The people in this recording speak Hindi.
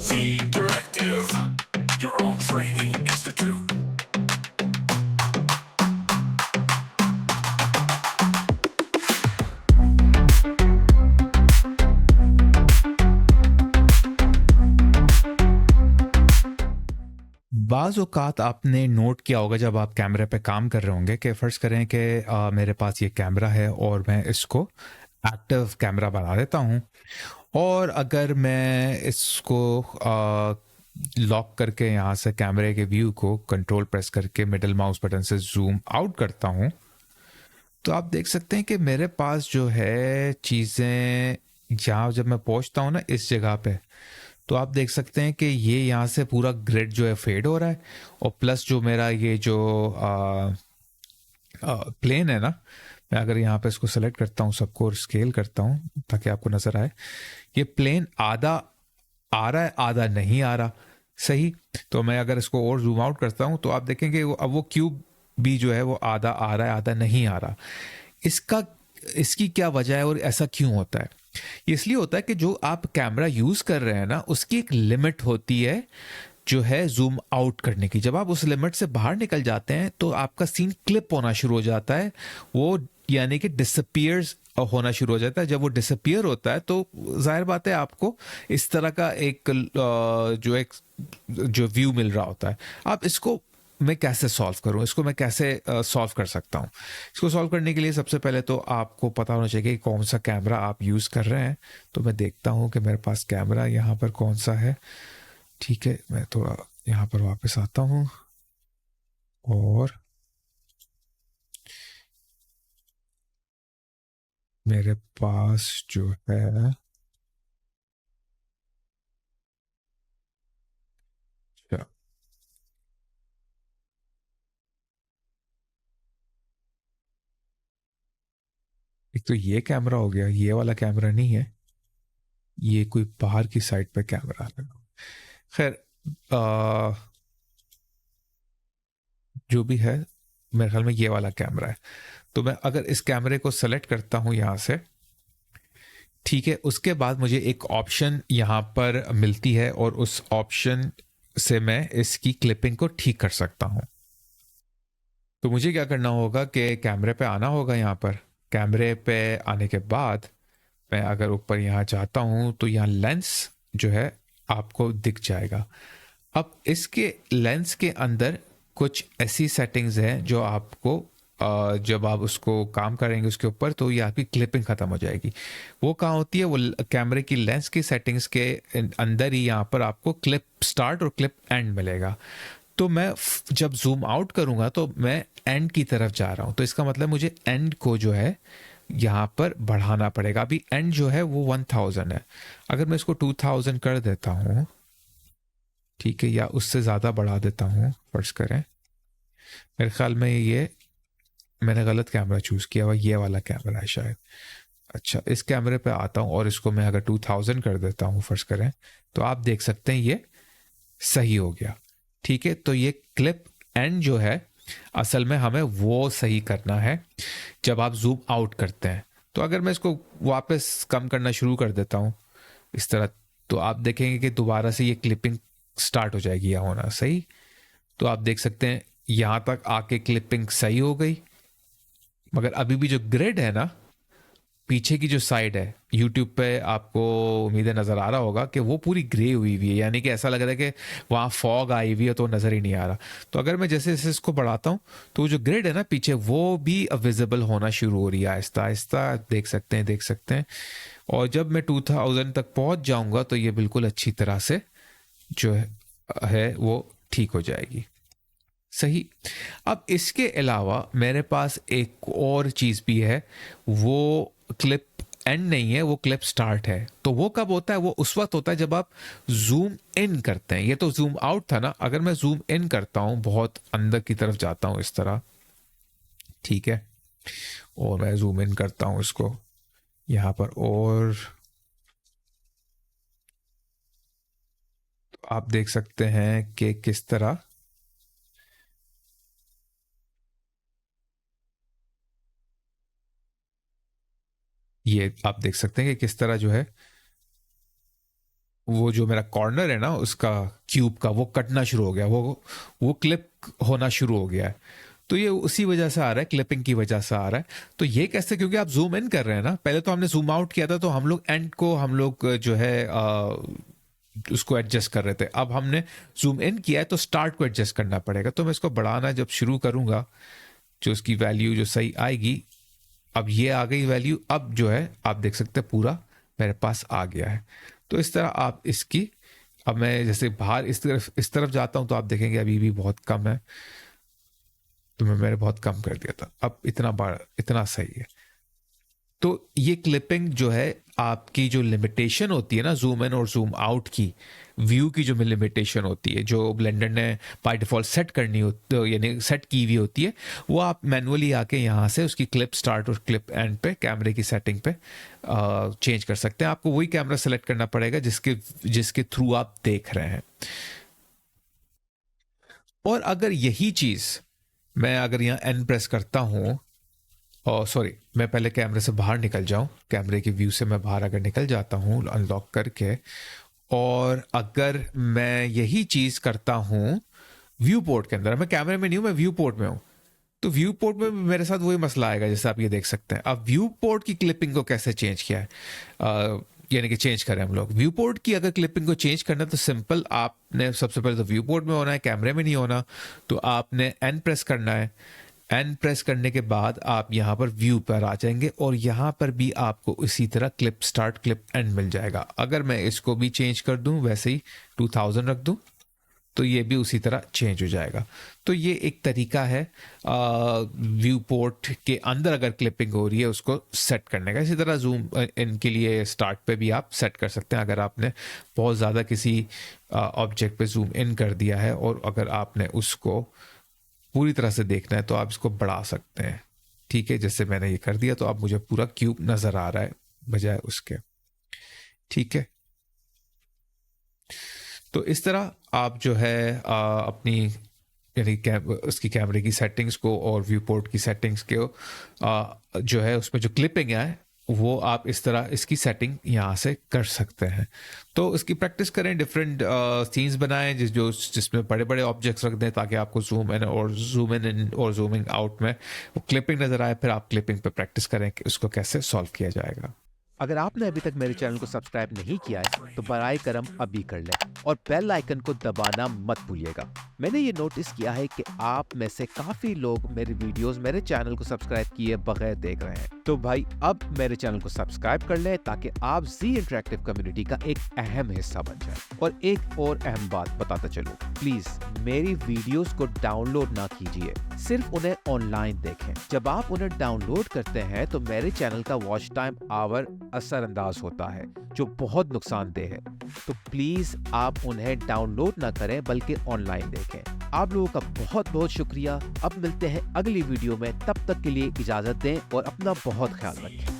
The Directive, your own training institute. बाज़ औक़ात आपने नोट किया होगा जब आप कैमरे पे काम कर रहे होंगे कि फ़र्ज़ करें कि मेरे पास ये कैमरा है और मैं इसको एक्टिव कैमरा बना देता हूँ, और अगर मैं इसको लॉक करके यहाँ से कैमरे के व्यू को कंट्रोल प्रेस करके मिडल माउस बटन से ज़ूम आउट करता हूँ, तो आप देख सकते हैं कि मेरे पास जो है चीज़ें, जहाँ जब मैं पहुँचता हूँ ना इस जगह पे, तो आप देख सकते हैं कि ये यहाँ से पूरा ग्रिड जो है फेड हो रहा है, और प्लस जो मेरा ये जो प्लेन है ना, मैं अगर यहाँ पे इसको सेलेक्ट करता हूँ, सबको और स्केल करता हूँ ताकि आपको नज़र आए, ये प्लेन आधा आ रहा है आधा नहीं आ रहा। सही, तो मैं अगर इसको और जूम आउट करता हूँ तो आप देखेंगे अब वो क्यूब भी जो है वो आधा आ रहा है आधा नहीं आ रहा। इसकी क्या वजह है और ऐसा क्यों होता है? इसलिए होता है कि जो आप कैमरा यूज कर रहे हैं ना, उसकी एक लिमिट होती है जो है जूम आउट करने की। जब आप उस लिमिट से बाहर निकल जाते हैं तो आपका सीन क्लिप होना शुरू हो जाता है, वो यानी कि डिसअपियर्स होना शुरू हो जाता है। जब वो डिसअपियर होता है तो जाहिर बात है आपको इस तरह का एक जो व्यू मिल रहा होता है। आप इसको मैं कैसे सॉल्व करूं, इसको मैं कैसे सॉल्व कर सकता हूं? इसको सॉल्व करने के लिए सबसे पहले तो आपको पता होना चाहिए कि कौन सा कैमरा आप यूज़ कर रहे हैं। तो मैं देखता हूं कि मेरे पास कैमरा यहाँ पर कौन सा है। ठीक है, मैं थोड़ा यहाँ पर वापस आता हूँ और मेरे पास जो है, अच्छा, एक तो ये कैमरा हो गया, ये वाला कैमरा नहीं है, ये कोई बाहर की साइड पे कैमरा है। खैर, आ, जो भी है, मेरे ख्याल में ये वाला कैमरा है। तो मैं अगर इस कैमरे को सेलेक्ट करता हूँ यहाँ से, ठीक है, उसके बाद मुझे एक ऑप्शन यहाँ पर मिलती है और उस ऑप्शन से मैं इसकी क्लिपिंग को ठीक कर सकता हूँ। तो मुझे क्या करना होगा कि कैमरे पे आना होगा। यहाँ पर कैमरे पे आने के बाद मैं अगर ऊपर यहाँ जाता हूँ तो यहाँ लेंस जो है आपको दिख जाएगा। अब इसके लेंस के अंदर कुछ ऐसी सेटिंग्स हैं जो आपको जब आप उसको काम करेंगे उसके ऊपर तो ये आपकी क्लिपिंग ख़त्म हो जाएगी। वो कहाँ होती है? वो कैमरे की लेंस की सेटिंग्स के अंदर ही यहाँ पर आपको क्लिप स्टार्ट और क्लिप एंड मिलेगा। तो मैं जब जूम आउट करूँगा तो मैं एंड की तरफ जा रहा हूँ, तो इसका मतलब मुझे एंड को जो है यहाँ पर बढ़ाना पड़ेगा। अभी एंड जो है वो 1000 है, अगर मैं इसको 2000 कर देता हूँ, ठीक है, या उससे ज़्यादा बढ़ा देता हूँ, फर्ज करें, मेरे ख्याल में ये मैंने गलत कैमरा चूज़ किया हुआ, ये वाला कैमरा है शायद। अच्छा, इस कैमरे पे आता हूँ और इसको मैं अगर 2000 कर देता हूँ फर्ज करें, तो आप देख सकते हैं ये सही हो गया। ठीक है, तो ये क्लिप एंड जो है असल में हमें वो सही करना है जब आप जूम आउट करते हैं। तो अगर मैं इसको वापस कम करना शुरू कर देता हूँ इस तरह, तो आप देखेंगे कि दोबारा से ये क्लिपिंग स्टार्ट हो जाएगी या होना सही। तो आप देख सकते हैं यहाँ तक आके क्लिपिंग सही हो गई, मगर अभी भी जो ग्रिड है ना, पीछे की जो साइड है, यूट्यूब पे आपको उम्मीद है नज़र आ रहा होगा कि वो पूरी ग्रे हुई हुई है, यानी कि ऐसा लग रहा है कि वहाँ फॉग आई हुई है तो नज़र ही नहीं आ रहा। तो अगर मैं जैसे जैसे इसको बढ़ाता हूँ तो जो ग्रिड है ना पीछे, वो भी विजिबल होना शुरू हो रही है आहिस्ता आहिस्ता, देख सकते हैं देख सकते हैं। और जब मैं 2000 तक पहुँच जाऊँगा तो ये बिल्कुल अच्छी तरह से जो है वो ठीक हो जाएगी। सही। अब इसके अलावा मेरे पास एक और चीज़ भी है, वो क्लिप एंड नहीं है, वो क्लिप स्टार्ट है। तो वो कब होता है? वो उस वक्त होता है जब आप जूम इन करते हैं। ये तो जूम आउट था ना, अगर मैं जूम इन करता हूं, बहुत अंदर की तरफ जाता हूं इस तरह, ठीक है, और मैं जूम इन करता हूं इसको यहां पर, और तो आप देख सकते हैं कि किस तरह ये आप देख सकते हैं कि किस तरह जो है वो जो मेरा कॉर्नर है ना उसका क्यूब का, वो कटना शुरू हो गया, वो क्लिप होना शुरू हो गया है। तो ये उसी वजह से आ रहा है, क्लिपिंग की वजह से आ रहा है। तो ये कैसे, क्योंकि आप जूम इन कर रहे हैं ना, पहले तो हमने जूम आउट किया था तो हम लोग एंड को हम लोग जो है उसको एडजस्ट कर रहे थे। अब हमने जूम इन किया है तो स्टार्ट को एडजस्ट करना पड़ेगा। तो मैं इसको बढ़ाना जब शुरू करूंगा, जो उसकी वैल्यू जो सही आएगी, अब ये आ गई वैल्यू, अब जो है आप देख सकते हैं पूरा मेरे पास आ गया है। तो इस तरह आप इसकी, अब मैं जैसे बाहर इस तरफ जाता हूं तो आप देखेंगे अभी भी बहुत कम है, तो मैंने बहुत कम कर दिया था, अब इतना सही है। तो ये क्लिपिंग जो है, आपकी जो लिमिटेशन होती है ना जूम इन और जूम आउट की, व्यू की जो लिमिटेशन होती है, जो ब्लेंडर ने बाय डिफॉल्ट सेट करनी होती, यानी सेट की हुई होती है, वो आप मैनुअली आके यहाँ से उसकी क्लिप स्टार्ट और क्लिप एंड पे कैमरे की सेटिंग पे चेंज कर सकते हैं। आपको वही कैमरा सेलेक्ट करना पड़ेगा जिसके थ्रू आप देख रहे हैं। और अगर यही चीज मैं अगर यहाँ एन प्रेस करता हूँ, और सॉरी, मैं पहले कैमरे से बाहर निकल जाऊं, कैमरे की व्यू से मैं बाहर अगर निकल जाता हूं अनलॉक करके, और अगर मैं यही चीज करता हूं व्यू पोर्ट के अंदर, मैं कैमरे में नहीं हूं, मैं व्यू पोर्ट में हूं, तो व्यू पोर्ट में मेरे साथ वही मसला आएगा जैसे आप ये देख सकते हैं। अब व्यू पोर्ट की क्लिपिंग को कैसे चेंज किया है, यानी कि चेंज करें हम लोग व्यू पोर्ट की अगर क्लिपिंग को चेंज करना है तो सिंपल, आपने सबसे पहले तो व्यू पोर्ट में होना है, कैमरे में नहीं होना। तो आपने एन प्रेस करना है, एन प्रेस करने के बाद आप यहाँ पर व्यू पर आ जाएंगे और यहाँ पर भी आपको इसी तरह क्लिप स्टार्ट क्लिप एंड मिल जाएगा। अगर मैं इसको भी चेंज कर दूं, वैसे ही 2000 रख दूं, तो ये भी उसी तरह चेंज हो जाएगा। तो ये एक तरीका है व्यू पोर्ट के अंदर अगर क्लिपिंग हो रही है उसको सेट करने का। इसी तरह जूम इन के लिए स्टार्ट पे भी आप सेट कर सकते हैं। अगर आपने बहुत ज़्यादा किसी ऑब्जेक्ट पे जूम इन कर दिया है और अगर आपने उसको पूरी तरह से देखना है तो आप इसको बढ़ा सकते हैं। ठीक है, जैसे मैंने ये कर दिया तो अब मुझे पूरा क्यूब नजर आ रहा है बजाय उसके। ठीक है, तो इस तरह आप जो है अपनी यानी उसकी कैमरे की सेटिंग्स को और व्यू पोर्ट की सेटिंग्स को जो है उसमें जो क्लिपिंग है वो आप इस तरह इसकी सेटिंग यहाँ से कर सकते हैं। तो इसकी प्रैक्टिस करें, डिफरेंट सीन्स बनाएं जिसमें बड़े बड़े ऑब्जेक्ट्स रख दें ताकि आपको जूम इन और जूमिंग आउट में वो क्लिपिंग नजर आए। फिर आप क्लिपिंग पे प्रैक्टिस करें कि उसको कैसे सॉल्व किया जाएगा। अगर आपने अभी तक मेरे चैनल को सब्सक्राइब नहीं किया है तो बराए करम अभी कर लें और बेल आइकन को दबाना मत भूलिएगा। मैंने ये नोटिस किया है कि आप में से काफी लोग मेरे वीडियोस मेरे चैनल को सब्सक्राइब किए बगैर देख रहे हैं। तो भाई अब मेरे चैनल को सब्सक्राइब कर लें ताकि आप जी इंटरैक्टिव कम्युनिटी का एक अहम हिस्सा बन जाए। और एक और अहम बात बताता चलूं, प्लीज मेरी वीडियोस को डाउनलोड ना कीजिए, सिर्फ उन्हें ऑनलाइन देखें। जब आप उन्हें डाउनलोड करते हैं तो मेरे चैनल का वॉच टाइम आवर असरअंदाज होता है जो बहुत नुकसानदेह है। तो प्लीज आप उन्हें डाउनलोड ना करें बल्कि ऑनलाइन देखें। आप लोगों का बहुत बहुत शुक्रिया। अब मिलते हैं अगली वीडियो में, तब तक के लिए इजाजत दें और अपना बहुत ख्याल रखें।